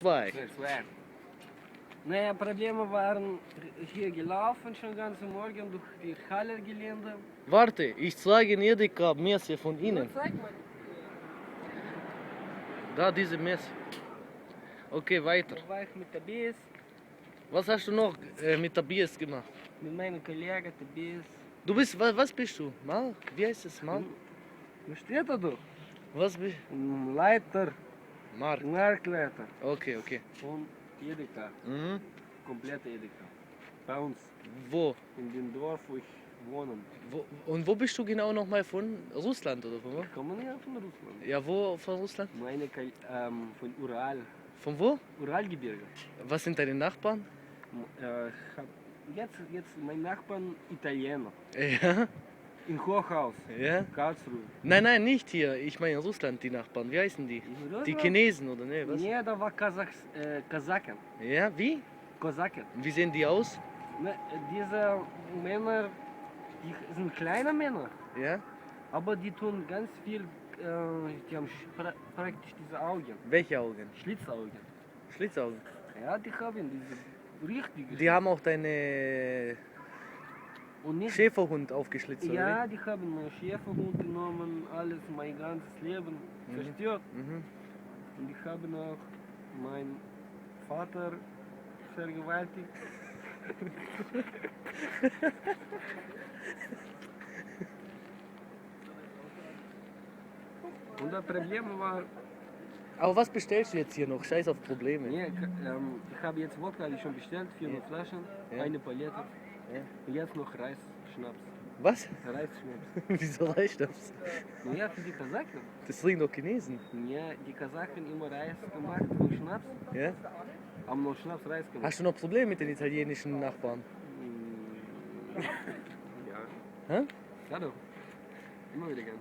2. Zwei. Naja, Probleme waren hier gelaufen schon ganzen Morgen durch die Hallergelände. Warte, ich zeige in Edeka Messe von Ihnen. Zeig mal. Da, diese Messe. Okay, weiter. Da war ich mit Tobias, Was hast du noch mit Tobias gemacht? mit meinem Kollegen Tobias. Du bist, was bist du? Mal? Wie heißt es? Mal? Was steht da doch? Was bist Leiter, Mark. Marktleiter Okay, okay. von Edeka. Mhm. Komplette Edeka. Bei uns, Wo? in dem Dorf, wo ich wohne. Und wo bist du genau nochmal von Russland oder von wo? Ich komme ja von Russland. Ja, wo von Russland? Von Ural. Von wo? Uralgebirge. Was sind deine Nachbarn? Ich hab jetzt mein Nachbarn Italiener. Ja, In Hochhaus. ja. Karlsruhe. Nein, nicht hier. Ich meine in Russland, die Nachbarn. Wie heißen die? Die Chinesen oder ne? Was? Nee, da war Kasachen. Ja, wie? Kosaken. Wie sehen die aus? Ne, diese Männer, die sind kleine Männer, Ja? aber die tun ganz viel, die haben praktisch diese Augen, Welche Augen? Schlitzaugen. Schlitzaugen. Ja, die haben diese richtige. Die haben auch deine Und nicht, Schäferhund aufgeschlitzt, oder ja, die haben meinen Schäferhund genommen, alles, mein ganzes Leben zerstört. wie? Mhm. Und die haben auch meinen Vater vergewaltigt. Und das Problem war, Aber was bestellst du jetzt hier noch? Scheiß auf Probleme. nee, ich habe jetzt Wodka schon bestellt, 400 Flaschen, Ja. eine Palette. Ja. Und jetzt noch Reisschnaps. Was? Reisschnaps. Wieso reicht das? Ja, für die Kasachen. Das trinken doch Chinesen. Ja, die Kasachen immer Reis gemacht und Schnaps. Ja? Haben noch Schnaps Reis gemacht. Hast du noch Probleme mit den italienischen Nachbarn? Ja. Hä? Ja doch. Immer wieder gern.